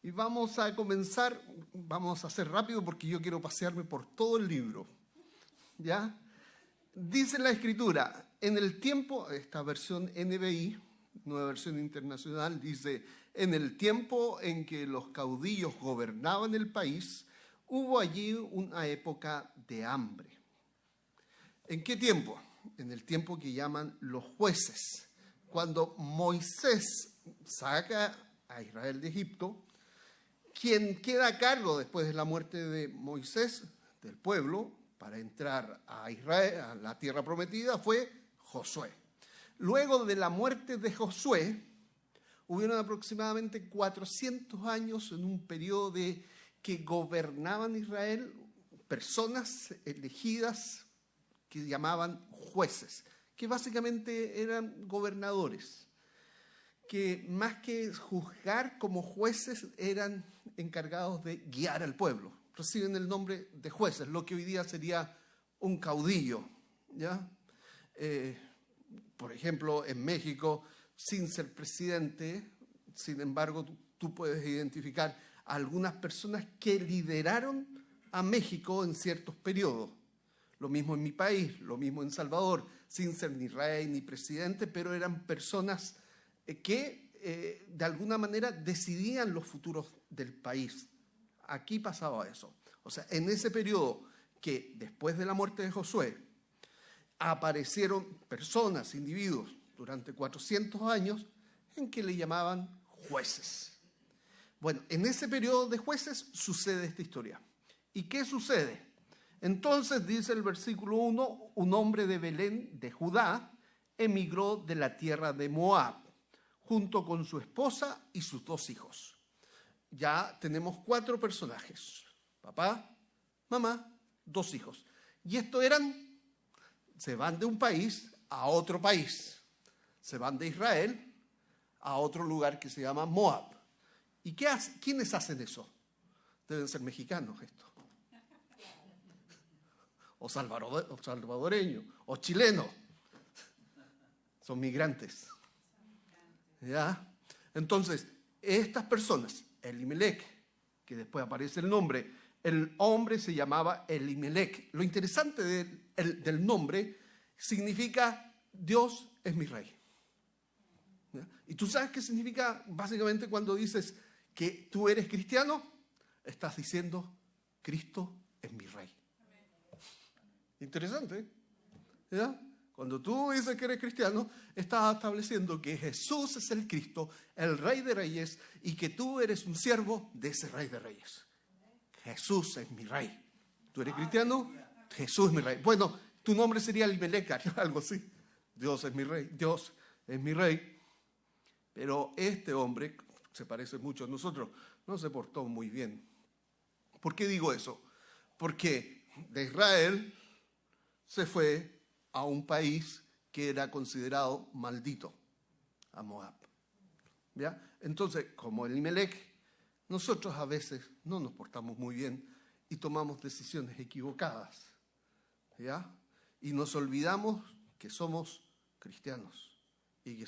Y vamos a comenzar, vamos a hacer rápido porque yo quiero pasearme por todo el libro. ¿Ya? Dice la Escritura, en el tiempo, esta versión NBI, Nueva Versión Internacional, dice, en el tiempo en que los caudillos gobernaban el país, hubo allí una época de hambre. ¿En qué tiempo? En el tiempo que llaman los jueces. Cuando Moisés saca a Israel de Egipto, quien queda a cargo después de la muerte de Moisés, del pueblo, para entrar a Israel, a la tierra prometida, fue Josué. Luego de la muerte de Josué, hubieron aproximadamente 400 años en un periodo que gobernaban Israel personas elegidas que llamaban jueces, que básicamente eran gobernadores, que más que juzgar como jueces eran encargados de guiar al pueblo. Reciben el nombre de jueces, lo que hoy día sería un caudillo, ¿ya? Por ejemplo, en México, sin ser presidente, sin embargo, tú puedes identificar a algunas personas que lideraron a México en ciertos periodos. Lo mismo en mi país, lo mismo en Salvador, sin ser ni rey ni presidente, pero eran personas que de alguna manera decidían los futuros del país. Aquí pasaba eso. O sea, en ese periodo que después de la muerte de Josué aparecieron personas, individuos, durante 400 años en que le llamaban jueces. Bueno, en ese periodo de jueces sucede esta historia. ¿Y qué sucede? Entonces, dice el versículo 1, un hombre de Belén, de Judá, emigró de la tierra de Moab, junto con su esposa y sus 2 hijos. Ya tenemos 4 personajes, papá, mamá, 2 hijos. Y estos se van de un país a otro país. Se van de Israel a otro lugar que se llama Moab. ¿Y quiénes hacen eso? Deben ser mexicanos estos. O salvadoreños, o chilenos. Son migrantes. ¿Ya? Entonces, estas personas, Elimelec, que después aparece el nombre, el hombre se llamaba Elimelec. Lo interesante del nombre significa Dios es mi rey. ¿Ya? ¿Y tú sabes qué significa básicamente cuando dices que tú eres cristiano? Estás diciendo Cristo es mi rey. Interesante, ¿ya? Cuando tú dices que eres cristiano, estás estableciendo que Jesús es el Cristo, el Rey de Reyes, y que tú eres un siervo de ese Rey de Reyes. Jesús es mi Rey. ¿Tú eres cristiano? Jesús es mi Rey. Bueno, tu nombre sería Elimelec, algo así. Dios es mi Rey. Dios es mi Rey. Pero este hombre, se parece mucho a nosotros, no se portó muy bien. ¿Por qué digo eso? Porque de Israel se fue a un país que era considerado maldito, a Moab. ¿Ya? Entonces, como Elimelec, nosotros a veces no nos portamos muy bien y tomamos decisiones equivocadas. ¿Ya? Y nos olvidamos que somos cristianos y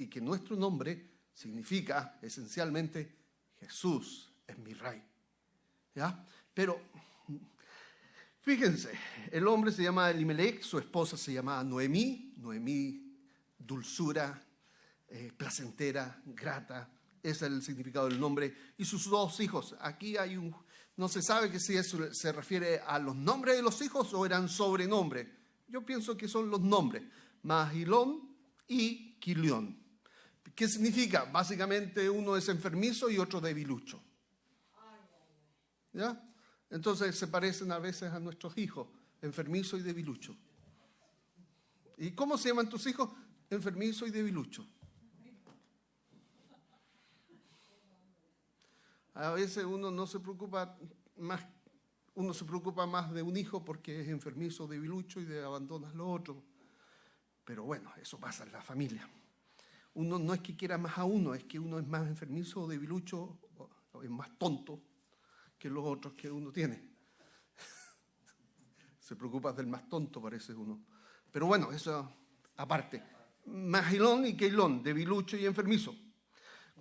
que nuestro nombre significa esencialmente Jesús es mi Rey. ¿Ya? Pero fíjense, el hombre se llama Elimelec, su esposa se llamaba Noemí, dulzura, placentera, grata, ese es el significado del nombre, y sus 2 hijos. Aquí no se sabe que si eso se refiere a los nombres de los hijos o eran sobrenombres. Yo pienso que son los nombres, Mahilón y Quilión. ¿Qué significa? Básicamente uno es enfermizo y otro debilucho. ¿Ya? Entonces se parecen a veces a nuestros hijos, enfermizo y debilucho. ¿Y cómo se llaman tus hijos? Enfermizo y debilucho. A veces uno se preocupa más de un hijo porque es enfermizo o debilucho y abandonas lo otro. Pero bueno, eso pasa en la familia. Uno no es que quiera más a uno, es que uno es más enfermizo o debilucho o es más tonto que los otros que uno tiene. Se preocupa del más tonto, parece uno. Pero bueno, eso aparte. Mahilón y Quilón, debilucho y enfermizo.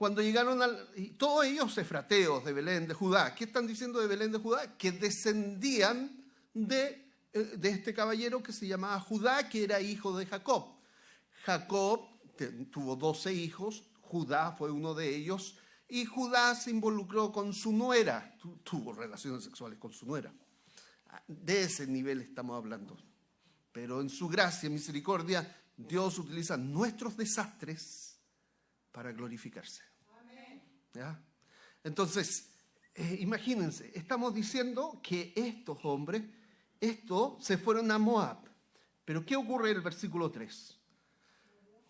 Cuando llegaron y todos ellos efrateos de Belén, de Judá. ¿Qué están diciendo de Belén, de Judá? Que descendían de este caballero que se llamaba Judá, que era hijo de Jacob. Jacob tuvo 12 hijos, Judá fue uno de ellos, y Judá se involucró con su nuera, tuvo relaciones sexuales con su nuera. De ese nivel estamos hablando. Pero en su gracia y misericordia, Dios utiliza nuestros desastres para glorificarse. ¿Ya? Entonces, imagínense, estamos diciendo que estos hombres, se fueron a Moab. Pero ¿qué ocurre en el versículo 3?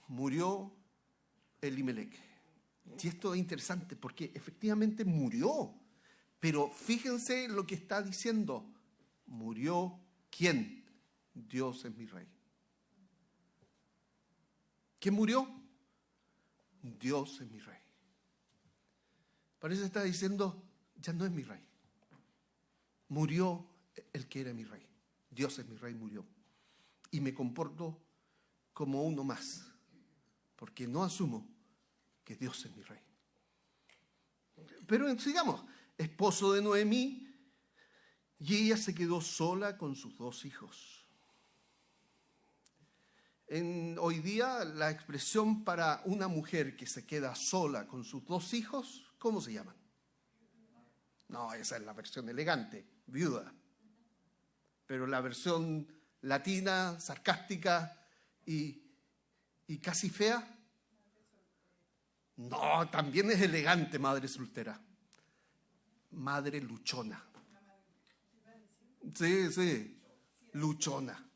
Murió Elimelec. Y esto es interesante porque efectivamente murió. Pero fíjense lo que está diciendo. ¿Murió quién? Dios es mi rey. ¿Quién murió? Dios es mi rey. Parece que está diciendo, ya no es mi rey. Murió el que era mi rey. Dios es mi rey, murió. Y me comporto como uno más, porque no asumo que Dios es mi rey. Pero sigamos, esposo de Noemí, y ella se quedó sola con sus 2 hijos. Hoy día la expresión para una mujer que se queda sola con sus 2 hijos, ¿cómo se llaman? No, esa es la versión elegante, viuda. Pero la versión latina, sarcástica y casi fea, no, también es elegante, madre soltera. Madre luchona. Sí, luchona.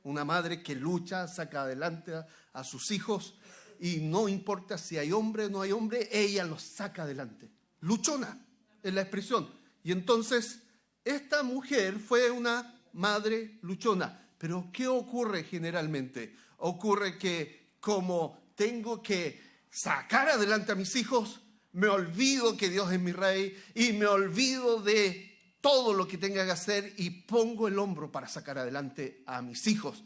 Una madre que lucha, saca adelante a sus hijos y no importa si hay hombre o no hay hombre, ella los saca adelante. Luchona es la expresión. Y entonces, esta mujer fue una madre luchona. Pero ¿qué ocurre generalmente? Ocurre que como tengo que sacar adelante a mis hijos, me olvido que Dios es mi rey y me olvido de todo lo que tenga que hacer y pongo el hombro para sacar adelante a mis hijos.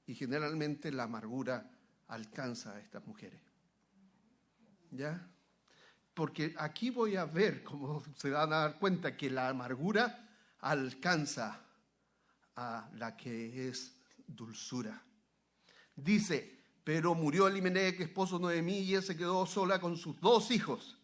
Y generalmente la amargura alcanza a estas mujeres. ¿Ya? Porque aquí voy a ver, como se van a dar cuenta, que la amargura alcanza a la que es dulzura. Dice, pero murió Elimelec, esposo de Noemí, y ella se quedó sola con sus 2 hijos.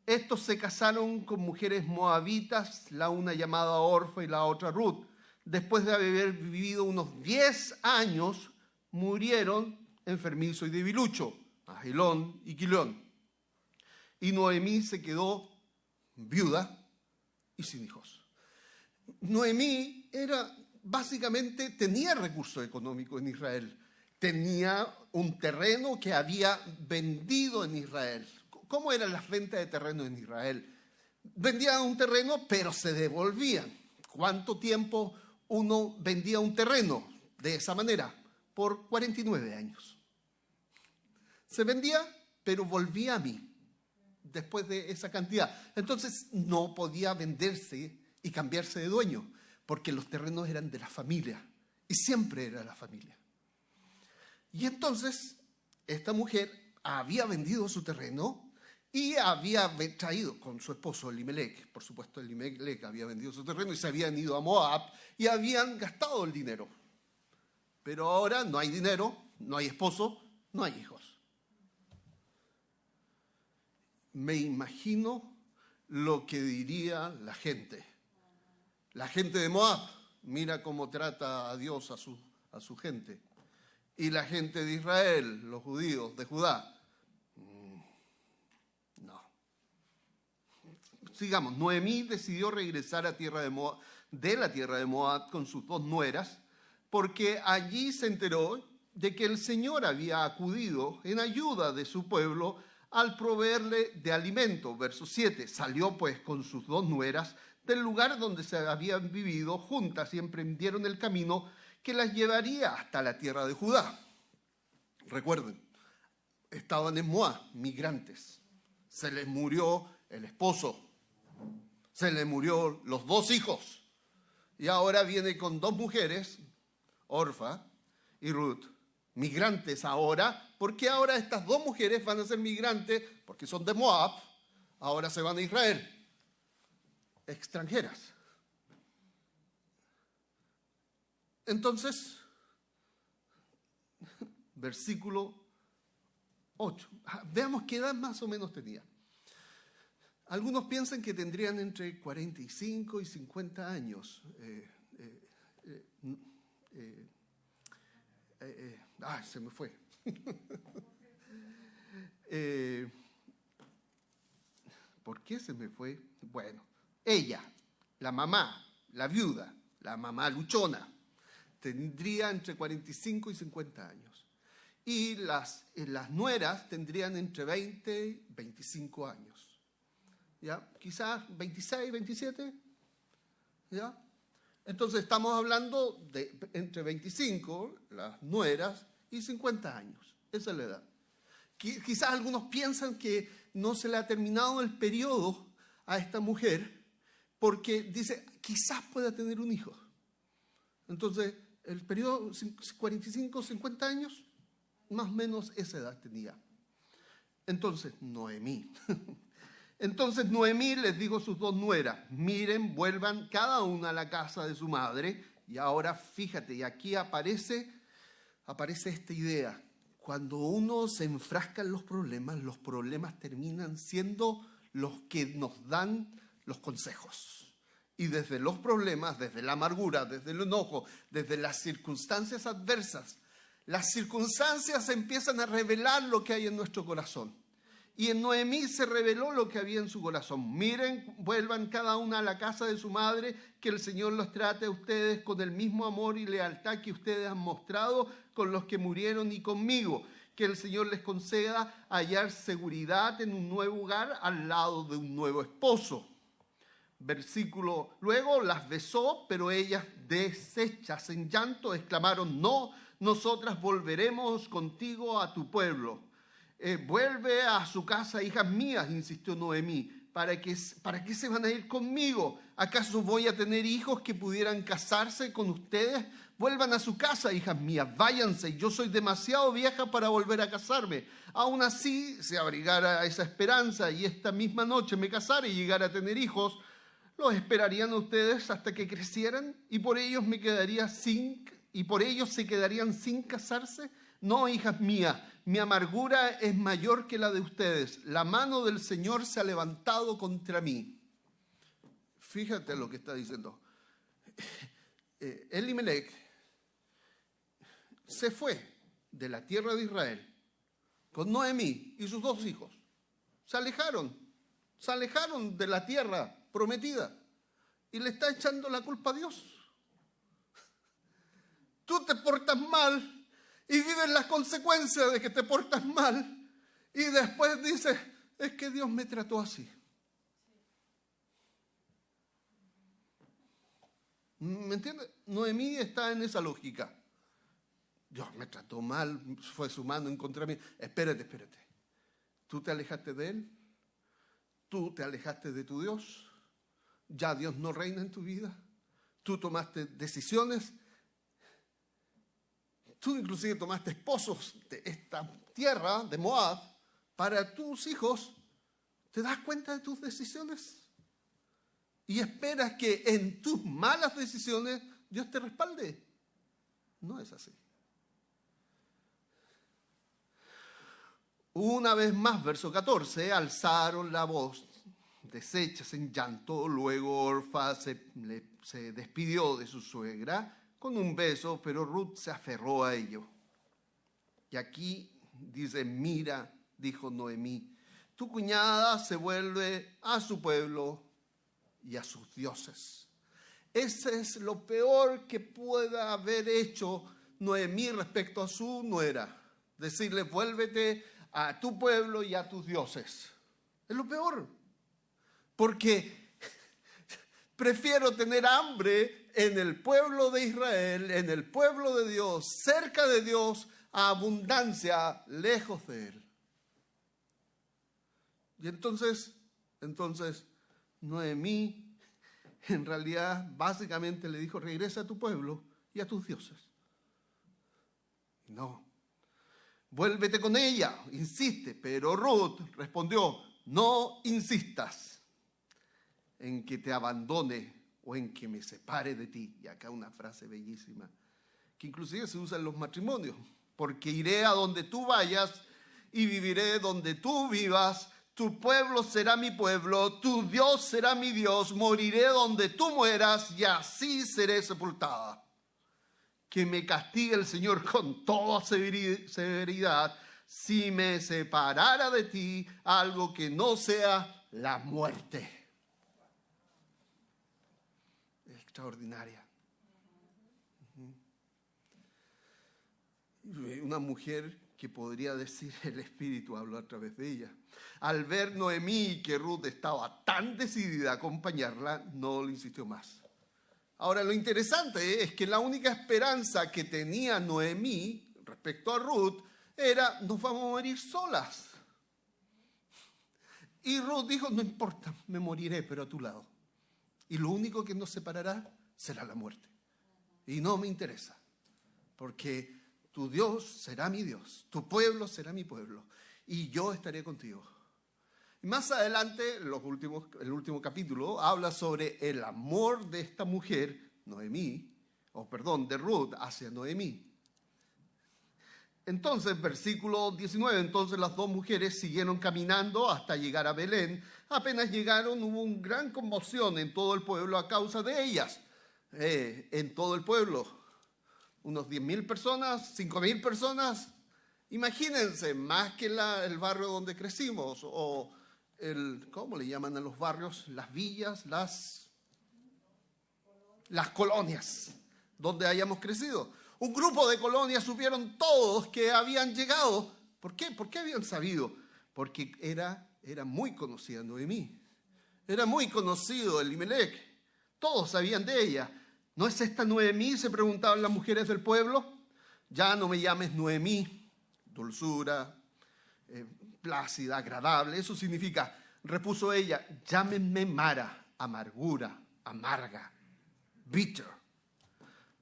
Estos se casaron con mujeres moabitas, la una llamada Orfa y la otra Ruth. Después de haber vivido unos 10 años, murieron enfermizo y debilucho, Mahlón y Quilión. Y Noemí se quedó viuda y sin hijos. Noemí básicamente tenía recursos económicos en Israel. Tenía un terreno que había vendido en Israel. ¿Cómo eran las ventas de terreno en Israel? Vendían un terreno, pero se devolvían. ¿Cuánto tiempo uno vendía un terreno de esa manera? Por 49 años. Se vendía, pero volvía a mí después de esa cantidad. Entonces no podía venderse y cambiarse de dueño, porque los terrenos eran de la familia y siempre era la familia. Y entonces esta mujer había vendido su terreno y había traído con su esposo Elimelec. Por supuesto, Elimelec había vendido su terreno y se habían ido a Moab y habían gastado el dinero. Pero ahora no hay dinero, no hay esposo, no hay hijos. Me imagino lo que diría la gente. La gente de Moab, mira cómo trata a Dios a su gente. Y la gente de Israel, los judíos de Judá, no. Sigamos, Noemí decidió regresar a de la tierra de Moab con sus 2 nueras, porque allí se enteró de que el Señor había acudido en ayuda de su pueblo al proveerle de alimento. Verso 7, salió pues con sus 2 nueras del lugar donde se habían vivido juntas y emprendieron el camino que las llevaría hasta la tierra de Judá. Recuerden, estaban en Moab, migrantes. Se les murió el esposo, se les murió los 2 hijos y ahora viene con 2 mujeres, Orfa y Ruth, migrantes ahora. ¿Por qué ahora estas dos mujeres van a ser migrantes? Porque son de Moab, ahora se van a Israel. Extranjeras. Entonces, versículo 8. Veamos qué edad más o menos tenía. Algunos piensan que tendrían entre 45 y 50 años. Se me fue. ¿Por qué se me fue? Bueno, ella, la mamá, la viuda, la mamá luchona, tendría entre 45 y 50 años. Y las nueras tendrían entre 20 y 25 años. ¿Ya? Quizás 26, 27. ¿Ya? Entonces estamos hablando de entre 25, las nueras, y 50 años. Esa es la edad. Quizás algunos piensan que no se le ha terminado el periodo a esta mujer porque dice, quizás pueda tener un hijo. Entonces, el periodo 45, 50 años, más o menos esa edad tenía. Entonces, Noemí. Entonces Noemí les dijo a sus dos nueras, miren, vuelvan cada una a la casa de su madre. Y ahora fíjate, y aquí aparece esta idea. Cuando uno se enfrasca en los problemas terminan siendo los que nos dan los consejos. Y desde los problemas, desde la amargura, desde el enojo, desde las circunstancias adversas, las circunstancias empiezan a revelar lo que hay en nuestro corazón. Y en Noemí se reveló lo que había en su corazón. Miren, vuelvan cada una a la casa de su madre, que el Señor los trate a ustedes con el mismo amor y lealtad que ustedes han mostrado con los que murieron y conmigo. Que el Señor les conceda hallar seguridad en un nuevo hogar al lado de un nuevo esposo. Versículo, luego las besó, pero ellas, deshechas en llanto, exclamaron, no, nosotras volveremos contigo a tu pueblo. Vuelve a su casa, hijas mías, insistió Noemí. ¿Para qué se van a ir conmigo? ¿Acaso voy a tener hijos que pudieran casarse con ustedes? Vuelvan a su casa, hijas mías, váyanse. Yo soy demasiado vieja para volver a casarme. Aún así, si abrigara esa esperanza y esta misma noche me casara y llegara a tener hijos, ¿los esperarían ustedes hasta que crecieran? ¿Y por ellos se quedarían sin casarse? No, hijas mías, mi amargura es mayor que la de ustedes. La mano del Señor se ha levantado contra mí. Fíjate lo que está diciendo. Elimelech se fue de la tierra de Israel con Noemí y sus dos hijos. Se alejaron de la tierra prometida y le está echando la culpa a Dios. Tú te portas mal y vives las consecuencias de que te portas mal. Y después dices, es que Dios me trató así. ¿Me entiendes? Noemí está en esa lógica. Dios me trató mal, fue su mano en contra de mí. Espérate. ¿Tú te alejaste de Él? ¿Tú te alejaste de tu Dios? ¿Ya Dios no reina en tu vida? ¿Tú tomaste decisiones? Tú inclusive tomaste esposos de esta tierra, de Moab, para tus hijos. ¿Te das cuenta de tus decisiones? Y esperas que en tus malas decisiones Dios te respalde. No es así. Una vez más, verso 14, alzaron la voz, deshechas en llanto. Luego Orfa se despidió de su suegra con un beso, pero Ruth se aferró a ello. Y aquí dice, mira, dijo Noemí, tu cuñada se vuelve a su pueblo y a sus dioses. Ese es lo peor que pueda haber hecho Noemí respecto a su nuera. Decirle, vuélvete a tu pueblo y a tus dioses. Es lo peor. Porque prefiero tener hambre en el pueblo de Israel, en el pueblo de Dios, cerca de Dios, a abundancia, lejos de Él. Y entonces, Noemí, en realidad, básicamente le dijo, regresa a tu pueblo y a tus dioses. No, vuélvete con ella, insiste. Pero Ruth respondió, no insistas en que te abandone o en que me separe de ti. Y acá una frase bellísima, que inclusive se usa en los matrimonios. Porque iré a donde tú vayas y viviré donde tú vivas. Tu pueblo será mi pueblo, tu Dios será mi Dios. Moriré donde tú mueras y así seré sepultada. Que me castigue el Señor con toda severidad si me separara de ti algo que no sea la muerte. Extraordinaria. Una mujer que podría decir, el Espíritu habló a través de ella. Al ver Noemí que Ruth estaba tan decidida a acompañarla, no le insistió más. Ahora, lo interesante es que la única esperanza que tenía Noemí respecto a Ruth era, nos vamos a morir solas. Y Ruth dijo, no importa, me moriré, pero a tu lado. Y lo único que nos separará será la muerte. Y no me interesa, porque tu Dios será mi Dios, tu pueblo será mi pueblo, y yo estaré contigo. Y más adelante, el último capítulo, habla sobre el amor de esta mujer, de Ruth hacia Noemí. Entonces, versículo 19, entonces las dos mujeres siguieron caminando hasta llegar a Belén. Apenas llegaron, hubo una gran conmoción en todo el pueblo a causa de ellas. En todo el pueblo, unos 10.000 personas, 5.000 personas. Imagínense, más que el barrio donde crecimos, o ¿cómo le llaman a los barrios? Las villas, las colonias, donde hayamos crecido. Un grupo de colonias supieron todos que habían llegado. ¿Por qué? ¿Por qué habían sabido? Porque era muy conocida Noemí. Era muy conocido Elimelec. Todos sabían de ella. ¿No es esta Noemí?, se preguntaban las mujeres del pueblo. Ya no me llames Noemí, dulzura, plácida, agradable. Eso significa, repuso ella, llámenme Mara, amargura, amarga, bitter.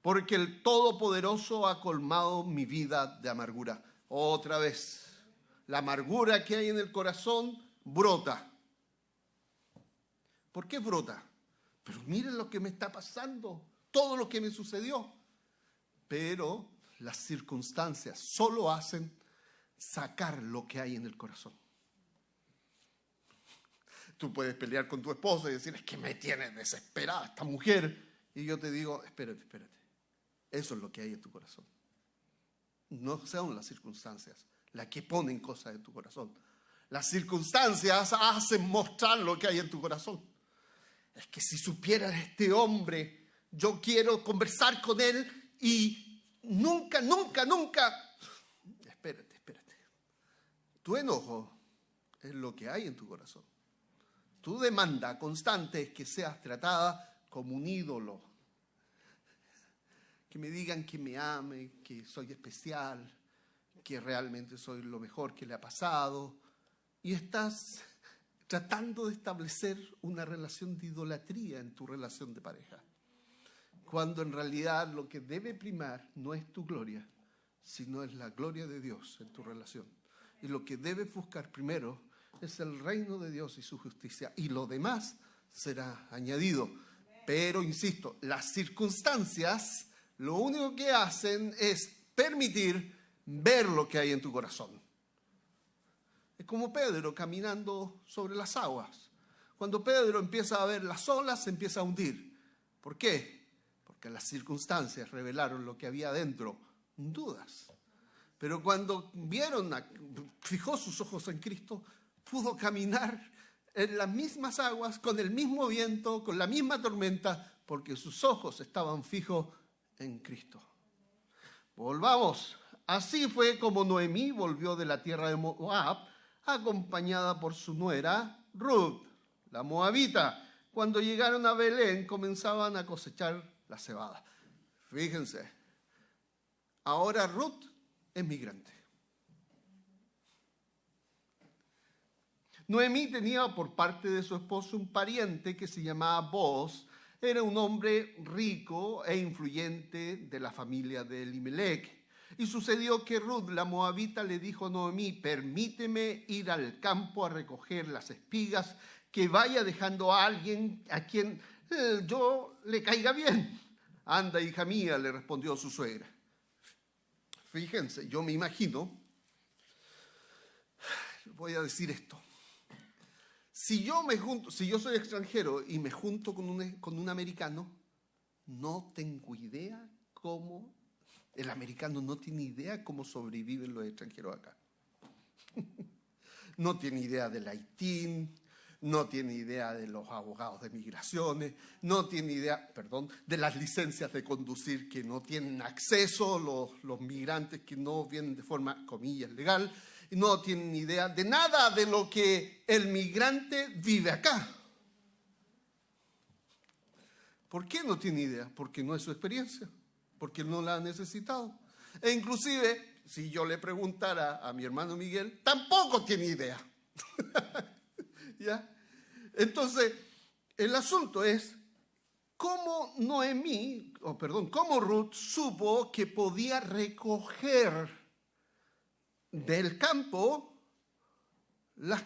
Porque el Todopoderoso ha colmado mi vida de amargura. Otra vez, la amargura que hay en el corazón brota. ¿Por qué brota? Pero miren lo que me está pasando, todo lo que me sucedió. Pero las circunstancias solo hacen sacar lo que hay en el corazón. Tú puedes pelear con tu esposa y decir, es que me tiene desesperada esta mujer. Y yo te digo, espérate. Eso es lo que hay en tu corazón. No son las circunstancias las que ponen cosas en tu corazón. Las circunstancias hacen mostrar lo que hay en tu corazón. Es que si supieras este hombre, yo quiero conversar con él y nunca. Espérate. Tu enojo es lo que hay en tu corazón. Tu demanda constante es que seas tratada como un ídolo. Que me digan que me ame, que soy especial, que realmente soy lo mejor que le ha pasado. Y estás tratando de establecer una relación de idolatría en tu relación de pareja. Cuando en realidad lo que debe primar no es tu gloria, sino es la gloria de Dios en tu relación. Y lo que debes buscar primero es el reino de Dios y su justicia. Y lo demás será añadido. Pero, insisto, las circunstancias lo único que hacen es permitir ver lo que hay en tu corazón. Es como Pedro caminando sobre las aguas. Cuando Pedro empieza a ver las olas, se empieza a hundir. ¿Por qué? Porque las circunstancias revelaron lo que había dentro, dudas. Pero cuando fijó sus ojos en Cristo, pudo caminar en las mismas aguas, con el mismo viento, con la misma tormenta, porque sus ojos estaban fijos en Cristo. Volvamos. Así fue como Noemí volvió de la tierra de Moab, acompañada por su nuera Ruth, la moabita. Cuando llegaron a Belén, comenzaban a cosechar la cebada. Fíjense, ahora Ruth es migrante. Noemí tenía por parte de su esposo un pariente que se llamaba Booz. Era un hombre rico e influyente de la familia de Elimelec. Y sucedió que Ruth, la moabita, le dijo a Noemí: permíteme ir al campo a recoger las espigas, que vaya dejando a alguien a quien yo le caiga bien. Anda, hija mía, le respondió su suegra. Fíjense, yo me imagino, voy a decir esto. Si yo soy extranjero y me junto con un americano, no tengo idea cómo, el americano no tiene idea cómo sobreviven los extranjeros acá. No tiene idea del ITIN, no tiene idea de los abogados de migraciones, no tiene idea, de las licencias de conducir que no tienen acceso los migrantes que no vienen de forma, comillas, legal. No tienen idea de nada de lo que el migrante vive acá. ¿Por qué no tiene idea? Porque no es su experiencia, porque no la ha necesitado. E inclusive, si yo le preguntara a mi hermano Miguel, tampoco tiene idea. ¿Ya? Entonces, el asunto es cómo cómo Ruth supo que podía recoger del campo las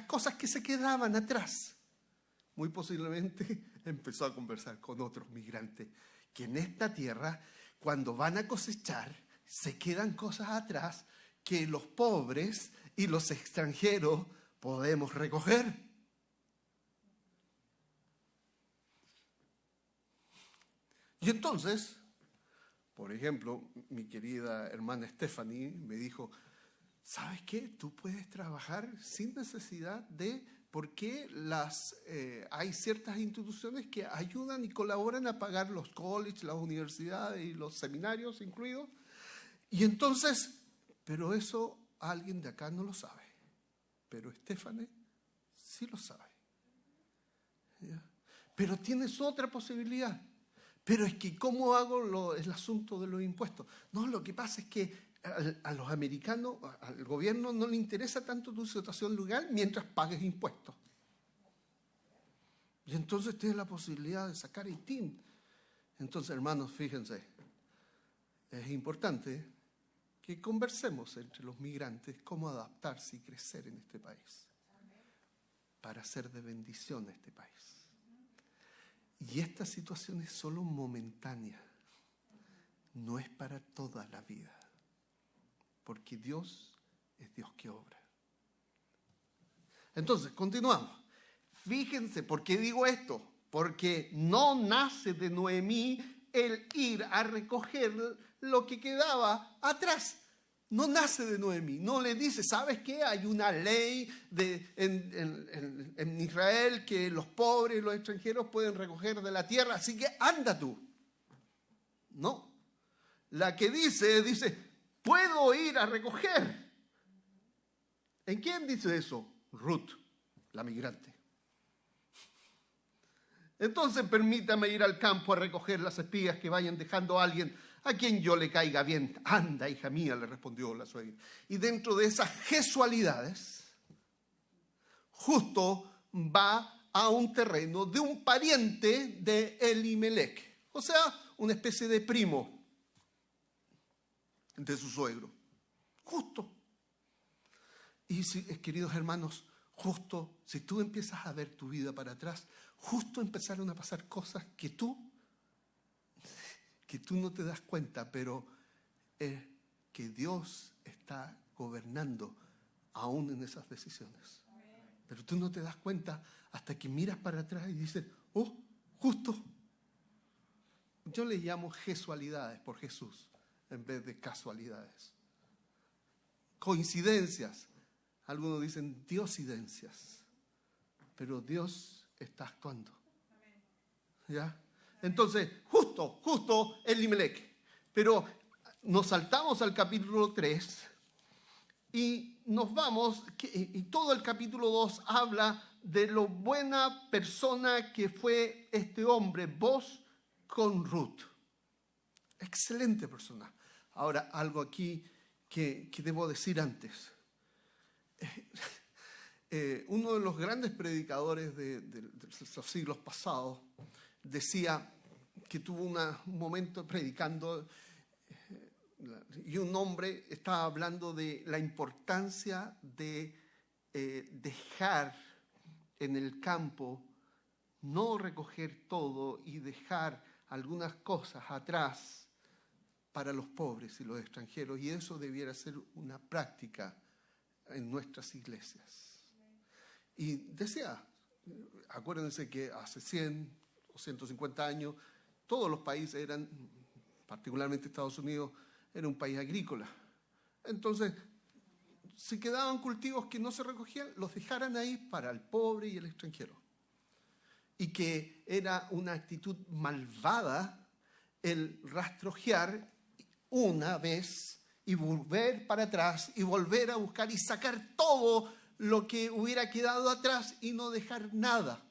cosas que se quedaban atrás. Muy posiblemente empezó a conversar con otros migrantes que en esta tierra, cuando van a cosechar, se quedan cosas atrás que los pobres y los extranjeros podemos recoger. Y entonces, por ejemplo, mi querida hermana Stephanie me dijo: ¿sabes qué? Tú puedes trabajar sin necesidad de... Porque hay ciertas instituciones que ayudan y colaboran a pagar los colleges, las universidades y los seminarios incluidos. Y entonces, pero eso alguien de acá no lo sabe. Pero Stephanie sí lo sabe. ¿Ya? Pero tienes otra posibilidad. Pero es que, ¿cómo hago el asunto de los impuestos? No, lo que pasa es que a los americanos, al gobierno no le interesa tanto tu situación legal mientras pagues impuestos. Y entonces tienes la posibilidad de sacar ITIN. Entonces, hermanos, fíjense, es importante que conversemos entre los migrantes cómo adaptarse y crecer en este país, para ser de bendición a este país. Y esta situación es solo momentánea, no es para toda la vida. Porque Dios es Dios que obra. Entonces, continuamos. Fíjense, ¿por qué digo esto? Porque no nace de Noemí el ir a recoger lo que quedaba atrás. No nace de Noemí. No le dice: ¿sabes qué? Hay una ley en Israel que los pobres y los extranjeros pueden recoger de la tierra, así que anda tú. No. La que dice, ¿puedo ir a recoger? ¿En quién dice eso? Ruth, la migrante. Entonces, permítame ir al campo a recoger las espigas que vayan dejando a alguien a quien yo le caiga bien. Anda, hija mía, le respondió la suegra. Y dentro de esas gesualidades, justo va a un terreno de un pariente de Elimelech. O sea, una especie de primo de su suegro. Justo. Y queridos hermanos, justo, si tú empiezas a ver tu vida para atrás, justo empezaron a pasar cosas que tú no te das cuenta, pero que Dios está gobernando aún en esas decisiones. Pero tú no te das cuenta hasta que miras para atrás y dices: oh, justo. Yo le llamo gesualidades por Jesús en vez de casualidades. Coincidencias. Algunos dicen diosidencias. Pero Dios está actuando. ¿Ya? Entonces, justo Elimelech. Pero nos saltamos al capítulo 3 y nos vamos, y todo el capítulo 2 habla de lo buena persona que fue este hombre, Boaz, con Ruth. Excelente persona. Ahora, algo aquí que debo decir antes. Uno de los grandes predicadores de los siglos pasados decía que tuvo un momento predicando, y un hombre estaba hablando de la importancia de dejar en el campo, no recoger todo y dejar algunas cosas atrás para los pobres y los extranjeros, y eso debiera ser una práctica en nuestras iglesias. Y decía, acuérdense que hace 100 o 150 años todos los países eran, particularmente Estados Unidos, era un país agrícola. Entonces, si quedaban cultivos que no se recogían, los dejaran ahí para el pobre y el extranjero. Y que era una actitud malvada el rastrojear una vez y volver para atrás y volver a buscar y sacar todo lo que hubiera quedado atrás y no dejar nada.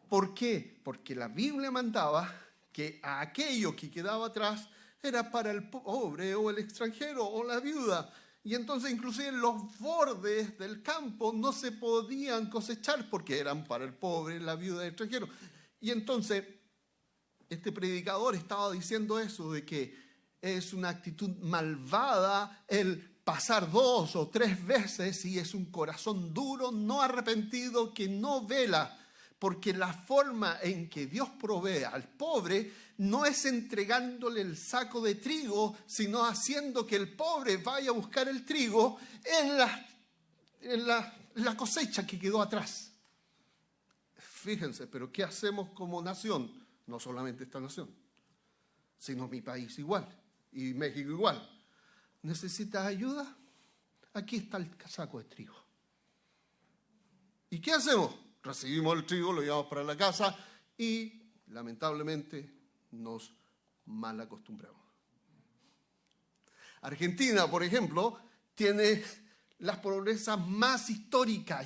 ¿Por qué? Porque la Biblia mandaba que aquello que quedaba atrás era para el pobre o el extranjero o la viuda. Y entonces inclusive los bordes del campo no se podían cosechar porque eran para el pobre, la viuda y el extranjero. Y entonces este predicador estaba diciendo eso, de que es una actitud malvada el pasar 2 o 3 veces y es un corazón duro, no arrepentido, que no vela. Porque la forma en que Dios provee al pobre no es entregándole el saco de trigo, sino haciendo que el pobre vaya a buscar el trigo en la cosecha que quedó atrás. Fíjense, pero ¿qué hacemos como nación? No solamente esta nación, sino mi país igual, y México igual. ¿Necesitas ayuda? Aquí está el saco de trigo. ¿Y qué hacemos? Recibimos el trigo, lo llevamos para la casa y lamentablemente nos mal acostumbramos. Argentina, por ejemplo, tiene las pobrezas más histórica,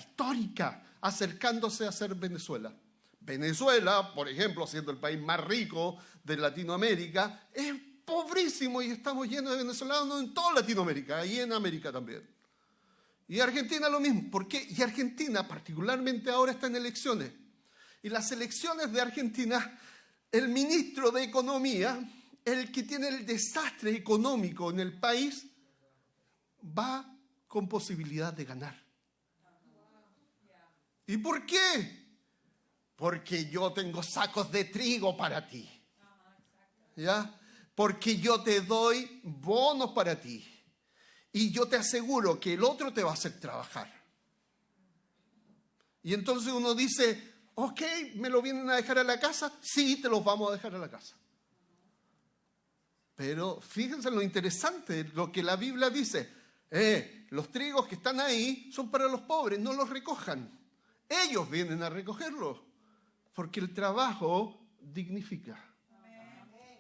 acercándose a ser Venezuela. Venezuela, por ejemplo, siendo el país más rico de Latinoamérica, es pobrísimo y estamos llenos de venezolanos en toda Latinoamérica y en América también. Y Argentina lo mismo. ¿Por qué? Y Argentina particularmente ahora está en elecciones. Y las elecciones de Argentina, el ministro de Economía, el que tiene el desastre económico en el país, va con posibilidad de ganar. ¿Y por qué? Porque yo tengo sacos de trigo para ti. ¿Ya? Porque yo te doy bonos para ti. Y yo te aseguro que el otro te va a hacer trabajar. Y entonces uno dice, ok, ¿me lo vienen a dejar a la casa? Sí, te los vamos a dejar a la casa. Pero fíjense lo interesante, lo que la Biblia dice. Los trigos que están ahí son para los pobres, no los recojan. Ellos vienen a recogerlos, porque el trabajo dignifica. Amén.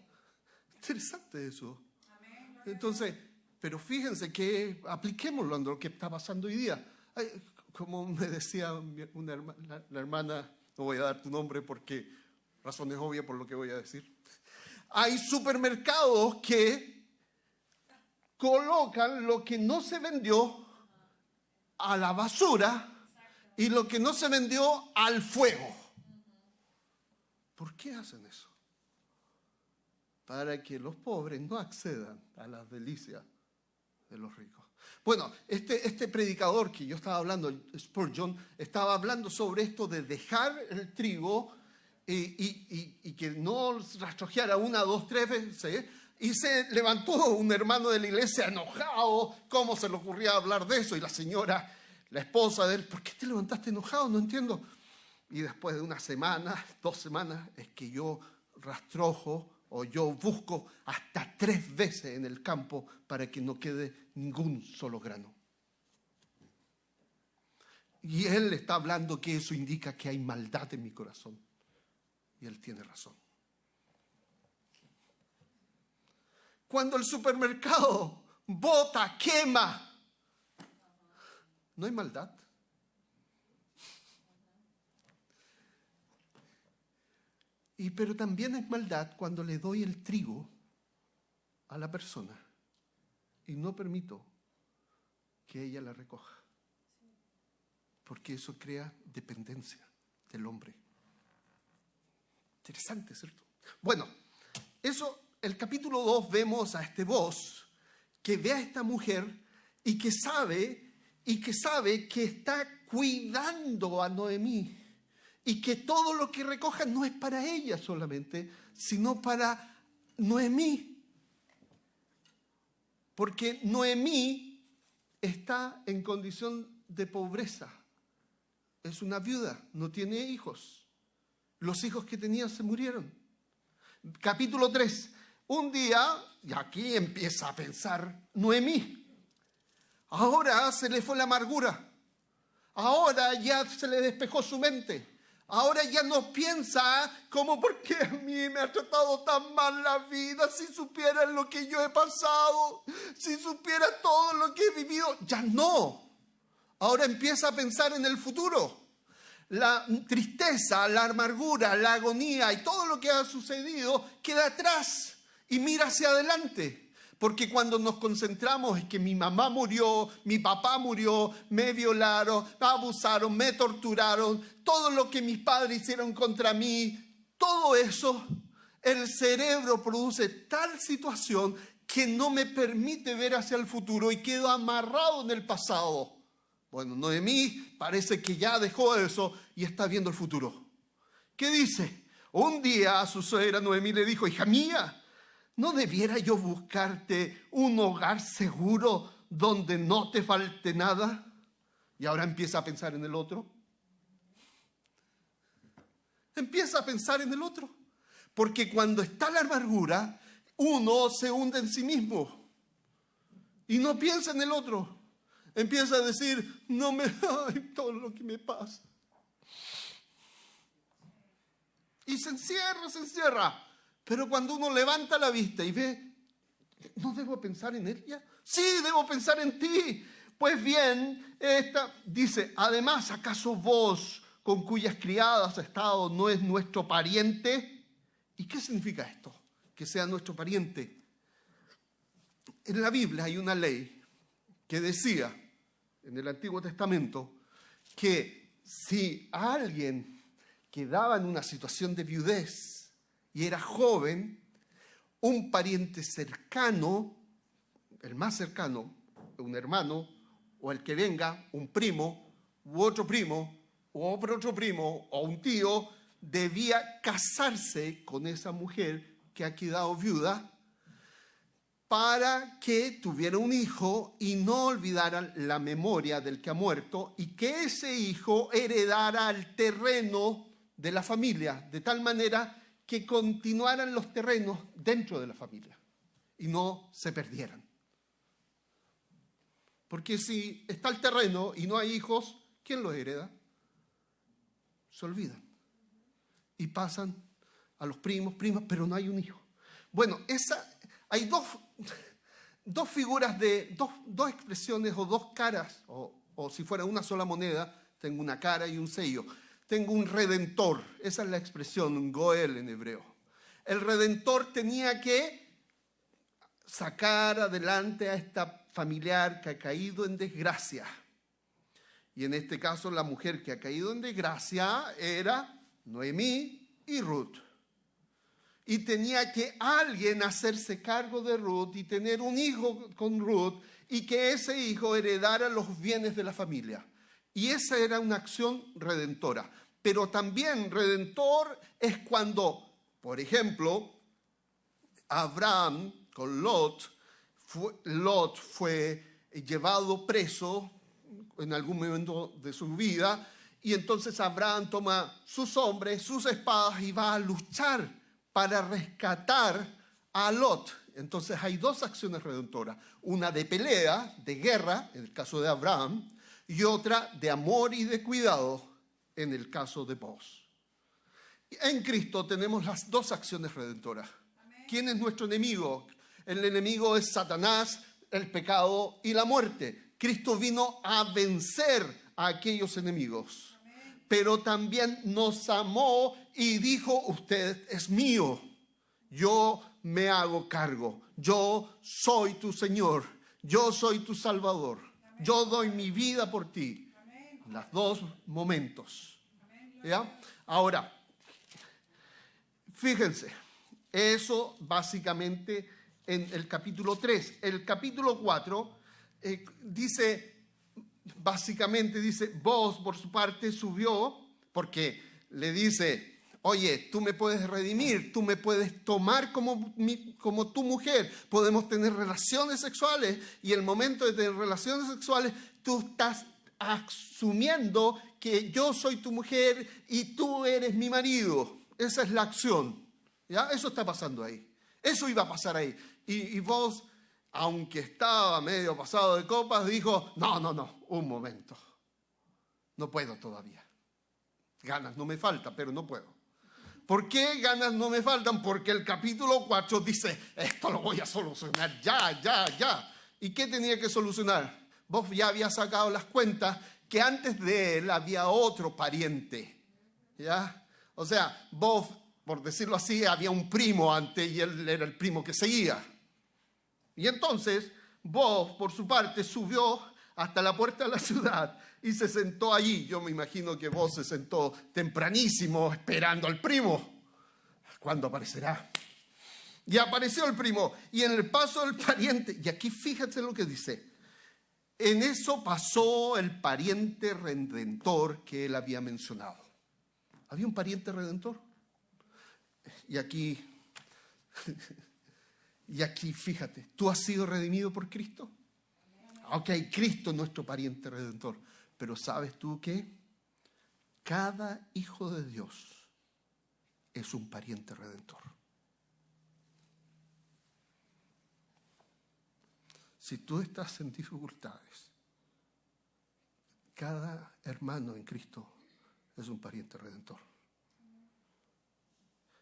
Interesante eso. Amén. Entonces, pero fíjense que apliquémoslo a lo que está pasando hoy día. Como me decía la hermana, no voy a dar tu nombre porque razones obvias por lo que voy a decir. Hay supermercados que colocan lo que no se vendió a la basura y lo que no se vendió al fuego. ¿Por qué hacen eso? Para que los pobres no accedan a las delicias de los ricos. Bueno, este predicador que yo estaba hablando, Spurgeon, estaba hablando sobre esto de dejar el trigo y que no rastrojeara 1, 2, 3 veces. Y se levantó un hermano de la iglesia enojado. ¿Cómo se le ocurría hablar de eso? Y la señora, la esposa de él, ¿por qué te levantaste enojado? No entiendo. Y después de 1 semana, 2 semanas, es que yo rastrojo o yo busco hasta 3 veces en el campo para que no quede ningún solo grano. Y él está hablando que eso indica que hay maldad en mi corazón. Y él tiene razón. Cuando el supermercado bota, quema, ¿no hay maldad? Pero también es maldad cuando le doy el trigo a la persona y no permito que ella la recoja. Porque eso crea dependencia del hombre. Interesante, ¿cierto? Bueno, eso, el capítulo 2 vemos a este Booz que ve a esta mujer y que sabe que está cuidando a Noemí y que todo lo que recoja no es para ella solamente, sino para Noemí. Porque Noemí está en condición de pobreza. Es una viuda, no tiene hijos. Los hijos que tenía se murieron. Capítulo 3. Un día, y aquí empieza a pensar Noemí. Ahora se le fue la amargura. Ahora ya se le despejó su mente. Ahora ya no piensa como ¿por qué a mí me ha tratado tan mal la vida? Si supieran lo que yo he pasado, si supieran todo lo que he vivido. Ya no. Ahora empieza a pensar en el futuro. La tristeza, la amargura, la agonía y todo lo que ha sucedido queda atrás y mira hacia adelante. Porque cuando nos concentramos en que mi mamá murió, mi papá murió, me violaron, me abusaron, me torturaron, todo lo que mis padres hicieron contra mí, todo eso, el cerebro produce tal situación que no me permite ver hacia el futuro y quedo amarrado en el pasado. Bueno, Noemí parece que ya dejó eso y está viendo el futuro. ¿Qué dice? Un día a su suegra Noemí le dijo: hija mía, ¿no debiera yo buscarte un hogar seguro donde no te falte nada? Y ahora empieza a pensar en el otro. Empieza a pensar en el otro. Porque cuando está la amargura, uno se hunde en sí mismo y no piensa en el otro. Empieza a decir, ay, todo lo que me pasa. Y se encierra. Pero cuando uno levanta la vista y ve, ¿no debo pensar en ella? Sí, debo pensar en ti. Pues bien, esta dice, además, ¿acaso vos, con cuyas criadas has estado, no es nuestro pariente? ¿Y qué significa esto? Que sea nuestro pariente. En la Biblia hay una ley que decía, en el Antiguo Testamento, que si alguien quedaba en una situación de viudez y era joven, un pariente cercano, el más cercano, un hermano, o el que venga, un primo, u otro primo, o otro primo, o un tío, debía casarse con esa mujer que ha quedado viuda para que tuviera un hijo y no olvidaran la memoria del que ha muerto y que ese hijo heredara el terreno de la familia, de tal manera que continuaran los terrenos dentro de la familia y no se perdieran. Porque si está el terreno y no hay hijos, ¿quién los hereda? Se olvidan y pasan a los primos, primas, pero no hay un hijo. Bueno, hay dos figuras de dos expresiones o dos caras, o si fuera una sola moneda, tengo una cara y un sello. Tengo un redentor, esa es la expresión, un goel en hebreo. El redentor tenía que sacar adelante a esta familiar que ha caído en desgracia. Y en este caso la mujer que ha caído en desgracia era Noemí y Ruth. Y tenía que alguien hacerse cargo de Ruth y tener un hijo con Ruth y que ese hijo heredara los bienes de la familia. Y esa era una acción redentora. Pero también redentor es cuando, por ejemplo, Abraham con Lot fue llevado preso en algún momento de su vida y entonces Abraham toma sus hombres, sus espadas y va a luchar para rescatar a Lot. Entonces hay dos acciones redentoras, una de pelea, de guerra, en el caso de Abraham, y otra de amor y de cuidado, en el caso de vos. En Cristo tenemos las dos acciones redentoras. Amén. ¿Quién es nuestro enemigo? El enemigo es Satanás, el pecado y la muerte. Cristo vino a vencer a aquellos enemigos. Amén. Pero también nos amó y dijo, usted es mío. Yo me hago cargo. Yo soy tu Señor. Yo soy tu Salvador. Amén. Yo doy mi vida por ti. Los dos momentos. ¿Ya? Ahora, fíjense, eso básicamente en el capítulo 3. El capítulo 4 básicamente dice, Booz por su parte subió, porque le dice, oye, tú me puedes redimir, tú me puedes tomar como tu mujer, podemos tener relaciones sexuales, y el momento de tener relaciones sexuales, tú estás asumiendo que yo soy tu mujer y tú eres mi marido. Esa es la acción, ¿ya? Eso está pasando ahí. Eso iba a pasar ahí. Y Booz, aunque estaba medio pasado de copas, dijo, no, un momento. No puedo todavía. Ganas no me falta, pero no puedo. ¿Por qué ganas no me faltan? Porque el capítulo 4 dice, esto lo voy a solucionar ya. ¿Y qué tenía que solucionar? Vos ya había sacado las cuentas que antes de él había otro pariente, ¿ya? O sea, vos, por decirlo así, había un primo antes y él era el primo que seguía. Y entonces, vos, por su parte, subió hasta la puerta de la ciudad y se sentó allí. Yo me imagino que vos se sentó tempranísimo esperando al primo. ¿Cuándo aparecerá? Y apareció el primo. Y en el paso del pariente, y aquí fíjate lo que dice, en eso pasó el pariente redentor que él había mencionado. ¿Había un pariente redentor? Y aquí fíjate, ¿tú has sido redimido por Cristo? Ok, Cristo es nuestro pariente redentor. Pero ¿sabes tú qué? Cada hijo de Dios es un pariente redentor. Si tú estás en dificultades, cada hermano en Cristo es un pariente redentor.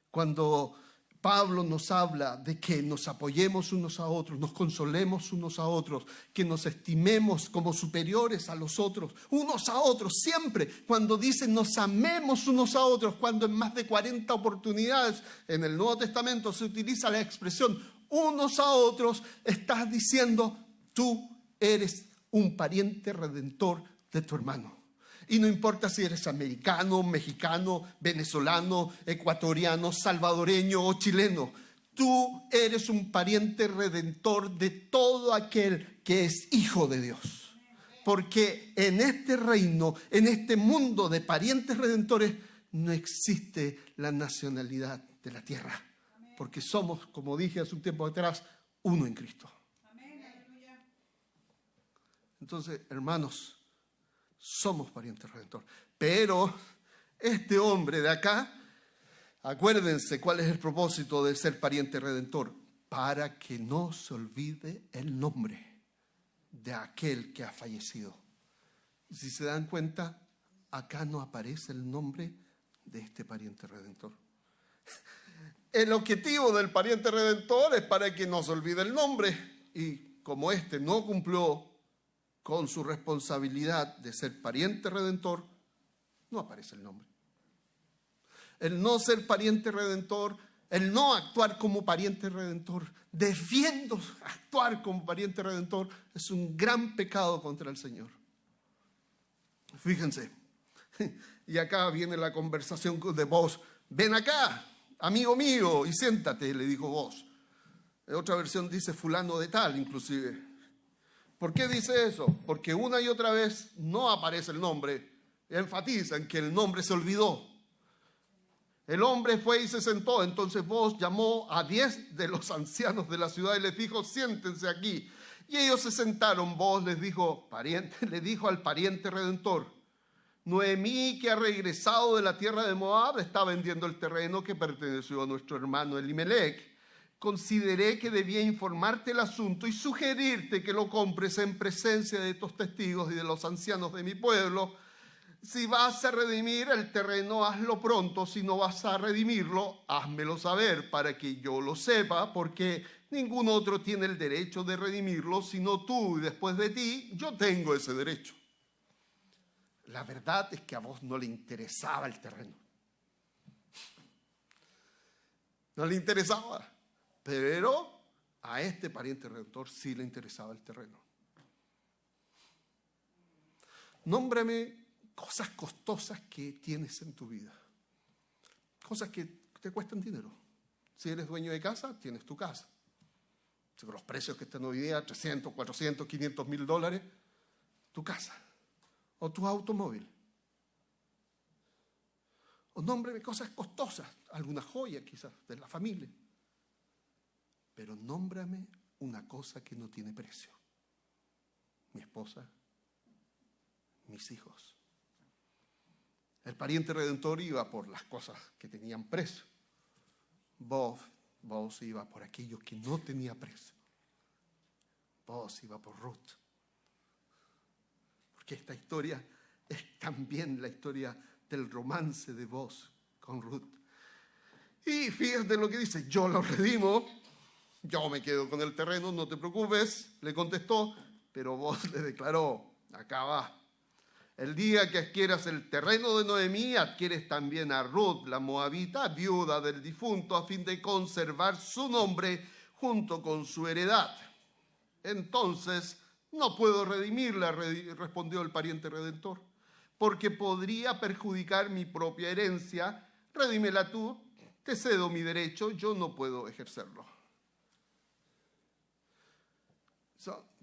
Cuando Pablo nos habla de que nos apoyemos unos a otros, nos consolemos unos a otros, que nos estimemos como superiores a los otros, unos a otros, siempre. Cuando dice nos amemos unos a otros, cuando en más de 40 oportunidades en el Nuevo Testamento se utiliza la expresión unos a otros, estás diciendo tú eres un pariente redentor de tu hermano. Y no importa si eres americano, mexicano, venezolano, ecuatoriano, salvadoreño o chileno. Tú eres un pariente redentor de todo aquel que es hijo de Dios. Porque en este reino, en este mundo de parientes redentores, no existe la nacionalidad de la tierra. Porque somos, como dije hace un tiempo atrás, uno en Cristo. Entonces, hermanos, somos parientes redentores. Pero este hombre de acá, acuérdense cuál es el propósito de ser pariente redentor. Para que no se olvide el nombre de aquel que ha fallecido. Si se dan cuenta, acá no aparece el nombre de este pariente redentor. El objetivo del pariente redentor es para que no se olvide el nombre. Y como este no cumplió con su responsabilidad de ser pariente redentor, no aparece el nombre. El no ser pariente redentor, el no actuar como pariente redentor, debiendo actuar como pariente redentor, es un gran pecado contra el Señor. Fíjense, y acá viene la conversación de Booz. Ven acá, amigo mío, y siéntate, le dijo Booz. En otra versión dice fulano de tal, inclusive. ¿Por qué dice eso? Porque una y otra vez no aparece el nombre. Enfatiza en que el nombre se olvidó. El hombre fue y se sentó. Entonces Booz llamó a 10 de los ancianos de la ciudad y les dijo, siéntense aquí. Y ellos se sentaron. Booz le dijo al pariente redentor, Noemí, que ha regresado de la tierra de Moab, está vendiendo el terreno que perteneció a nuestro hermano Elimelech. Consideré que debía informarte el asunto y sugerirte que lo compres en presencia de estos testigos y de los ancianos de mi pueblo. Si vas a redimir el terreno, hazlo pronto. Si no vas a redimirlo, házmelo saber para que yo lo sepa, porque ningún otro tiene el derecho de redimirlo, sino tú, y después de ti, yo tengo ese derecho. La verdad es que a vos no le interesaba el terreno. No le interesaba. Pero a este pariente redentor sí le interesaba el terreno. Nómbrame cosas costosas que tienes en tu vida. Cosas que te cuestan dinero. Si eres dueño de casa, tienes tu casa. con los precios que están hoy día, 300, 400, 500 mil dólares, tu casa o tu automóvil. O nómbrame cosas costosas, alguna joya quizás de la familia. Pero nómbrame una cosa que no tiene precio. Mi esposa, mis hijos. El pariente redentor iba por las cosas que tenían precio. Vos iba por aquello que no tenía precio. Vos iba por Ruth. Porque esta historia es también la historia del romance de Vos con Ruth. Y fíjate lo que dice: yo lo redimo, yo me quedo con el terreno, no te preocupes, le contestó, pero Vos le declaró: acá va. El día que adquieras el terreno de Noemí, adquieres también a Ruth, la moabita, viuda del difunto, a fin de conservar su nombre junto con su heredad. Entonces, no puedo redimirla, respondió el pariente redentor, porque podría perjudicar mi propia herencia. Redímela tú, te cedo mi derecho, yo no puedo ejercerlo.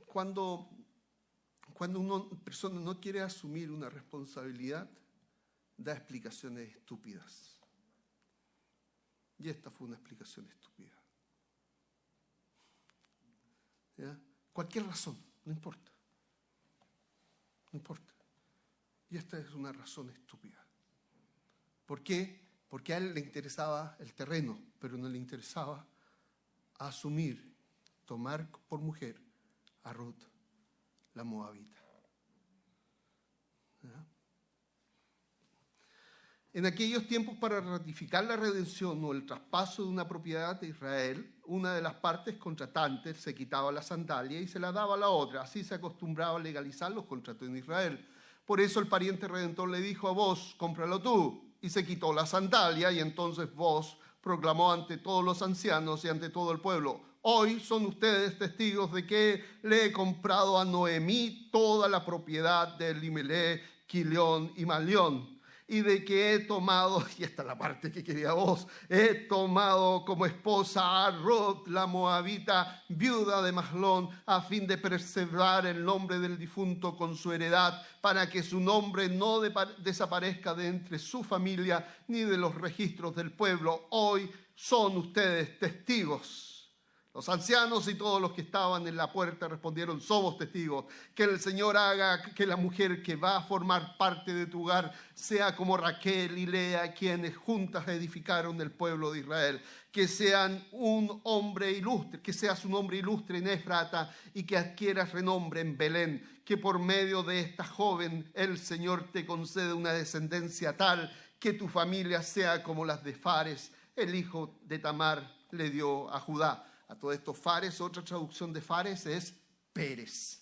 Cuando una persona no quiere asumir una responsabilidad, da explicaciones estúpidas. Y esta fue una explicación estúpida. ¿Ya? Cualquier razón, no importa. No importa. Y esta es una razón estúpida. ¿Por qué? Porque a él le interesaba el terreno, pero no le interesaba asumir, tomar por mujer a Ruth, la moabita. ¿Ya? En aquellos tiempos, para ratificar la redención o el traspaso de una propiedad de Israel, una de las partes contratantes se quitaba la sandalia y se la daba a la otra. Así se acostumbraba a legalizar los contratos en Israel. Por eso el pariente redentor le dijo a Vos: cómpralo tú. Y se quitó la sandalia, y entonces Vos proclamó ante todos los ancianos y ante todo el pueblo: hoy son ustedes testigos de que le he comprado a Noemí toda la propiedad de Elimelech, Quilión y Malión, y de que he tomado, y esta es la parte que quería Vos, he tomado como esposa a Ruth, la moabita, viuda de Mahlón, a fin de preservar el nombre del difunto con su heredad, para que su nombre no desaparezca de entre su familia ni de los registros del pueblo. Hoy son ustedes testigos. Los ancianos y todos los que estaban en la puerta respondieron: somos testigos. Que el Señor haga que la mujer que va a formar parte de tu hogar sea como Raquel y Lea, quienes juntas edificaron el pueblo de Israel. Que sean un hombre ilustre, que seas un hombre ilustre en Efrata, y que adquieras renombre en Belén. Que por medio de esta joven el Señor te conceda una descendencia tal que tu familia sea como las de Fares, el hijo de Tamar le dio a Judá. A todo esto, Fares, otra traducción de Fares es Pérez,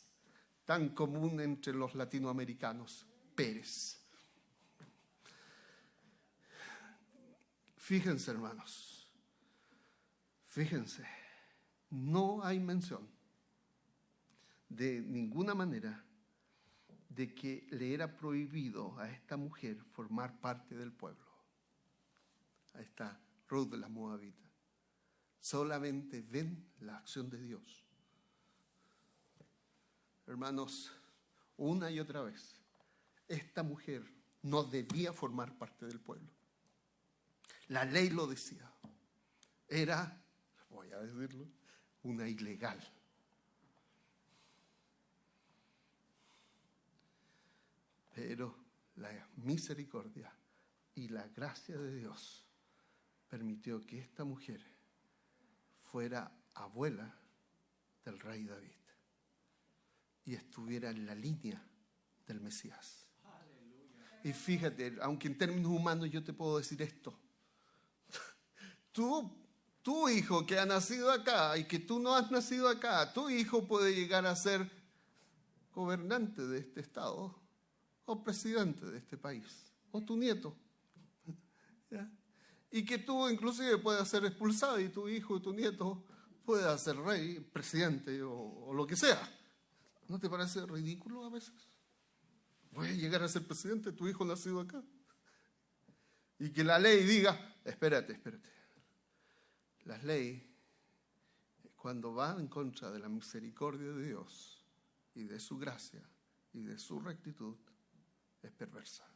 tan común entre los latinoamericanos, Pérez. Fíjense, hermanos, fíjense, no hay mención de ninguna manera de que le era prohibido a esta mujer formar parte del pueblo, a esta Ruth de la Moabita. Solamente ven la acción de Dios. Hermanos, una y otra vez, esta mujer no debía formar parte del pueblo. La ley lo decía. Era, voy a decirlo, una ilegal. Pero la misericordia y la gracia de Dios permitió que esta mujer fuera abuela del rey David y estuviera en la línea del Mesías. Aleluya. Y fíjate, aunque en términos humanos yo te puedo decir esto, tu hijo que ha nacido acá y que tú no has nacido acá, tu hijo puede llegar a ser gobernante de este estado o presidente de este país, o tu nieto. ¿Ya? Y que tú inclusive puedas ser expulsado y tu hijo y tu nieto puedan ser rey, presidente o lo que sea. ¿No te parece ridículo a veces? Voy a llegar a ser presidente, tu hijo nacido acá. Y que la ley diga: espérate. La ley, cuando va en contra de la misericordia de Dios y de su gracia y de su rectitud, es perversa.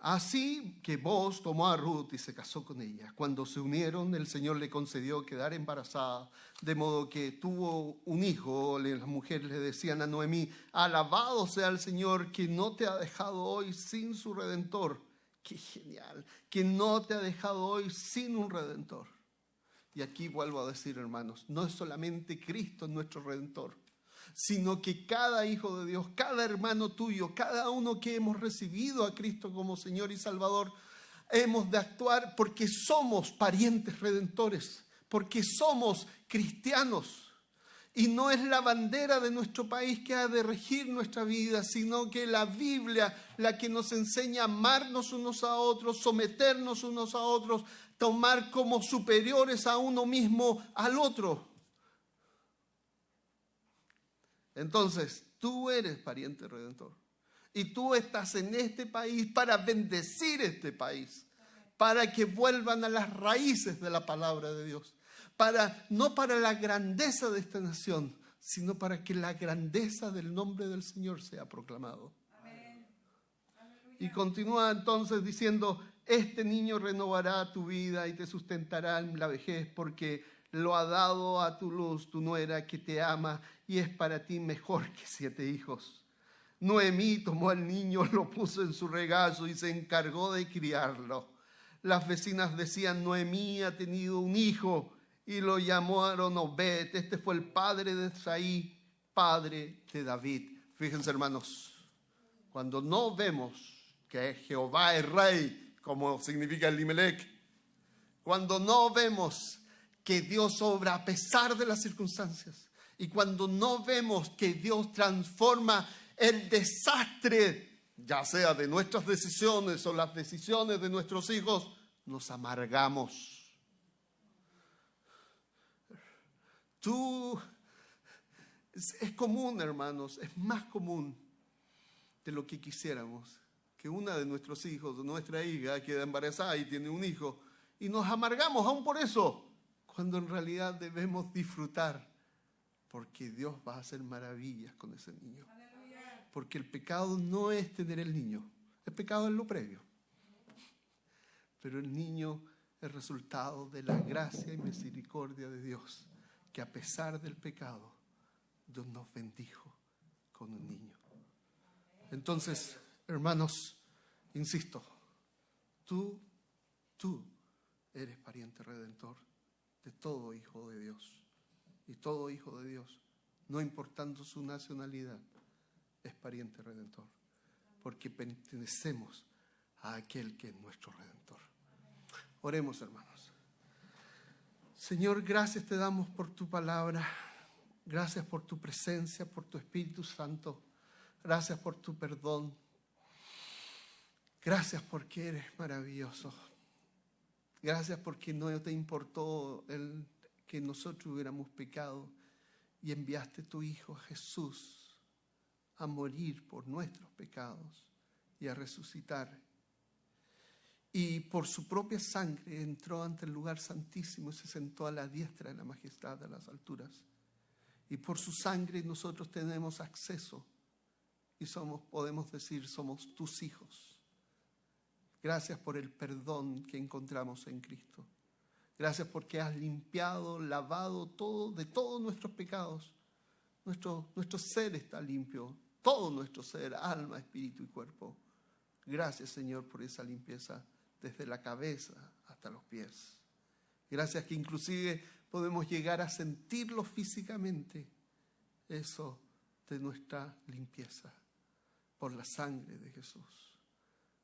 Así que Booz tomó a Ruth y se casó con ella. Cuando se unieron, el Señor le concedió quedar embarazada, de modo que tuvo un hijo. Las mujeres le decían a Noemí: alabado sea el Señor, que no te ha dejado hoy sin su Redentor. ¡Qué genial! Que no te ha dejado hoy sin un Redentor. Y aquí vuelvo a decir, hermanos, no es solamente Cristo nuestro Redentor, sino que cada hijo de Dios, cada hermano tuyo, cada uno que hemos recibido a Cristo como Señor y Salvador, hemos de actuar porque somos parientes redentores, porque somos cristianos. Y no es la bandera de nuestro país que ha de regir nuestra vida, sino que la Biblia, la que nos enseña a amarnos unos a otros, someternos unos a otros, tomar como superiores a uno mismo al otro. Entonces, tú eres pariente redentor. Y tú estás en este país para bendecir este país, para que vuelvan a las raíces de la palabra de Dios. No para la grandeza de esta nación, sino para que la grandeza del nombre del Señor sea proclamado. Amén. Y continúa entonces diciendo: este niño renovará tu vida y te sustentará en la vejez, porque lo ha dado a tu luz tu nuera, que te ama y es para ti mejor que 7 hijos. Noemí tomó al niño, lo puso en su regazo y se encargó de criarlo. Las vecinas decían: Noemí ha tenido un hijo, y lo llamaron Obed. Este fue el padre de Isaí, padre de David. Fíjense, hermanos, cuando no vemos que Jehová es rey, como significa el Elimelech, cuando no vemos que Dios obra a pesar de las circunstancias, y cuando no vemos que Dios transforma el desastre, ya sea de nuestras decisiones o las decisiones de nuestros hijos, nos amargamos. Es común, hermanos, es más común de lo que quisiéramos, que una de nuestros hijos, de nuestra hija, queda embarazada y tiene un hijo, y nos amargamos aún por eso, cuando en realidad debemos disfrutar, porque Dios va a hacer maravillas con ese niño. Aleluya. Porque el pecado no es tener el niño, el pecado es lo previo. Pero el niño es resultado de la gracia y misericordia de Dios, que a pesar del pecado, Dios nos bendijo con un niño. Entonces, hermanos, insisto, tú eres pariente redentor de todo hijo de Dios. Y todo hijo de Dios, no importando su nacionalidad, es pariente redentor, porque pertenecemos a aquel que es nuestro redentor. Oremos, hermanos. Señor, gracias te damos por tu palabra, gracias por tu presencia, por tu Espíritu Santo, gracias por tu perdón, gracias porque eres maravilloso, gracias porque no te importó que nosotros hubiéramos pecado y enviaste tu Hijo Jesús a morir por nuestros pecados y a resucitar. Y por su propia sangre entró ante el lugar santísimo y se sentó a la diestra de la majestad de las alturas. Y por su sangre nosotros tenemos acceso y podemos decir, somos tus hijos. Gracias por el perdón que encontramos en Cristo. Gracias porque has limpiado, lavado de todos nuestros pecados. Nuestro ser está limpio, todo nuestro ser, alma, espíritu y cuerpo. Gracias, Señor, por esa limpieza desde la cabeza hasta los pies. Gracias que inclusive podemos llegar a sentirlo físicamente, eso de nuestra limpieza, por la sangre de Jesús.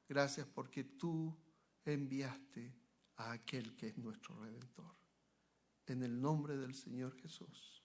Gracias porque tú enviaste a aquel que es nuestro Redentor. En el nombre del Señor Jesús.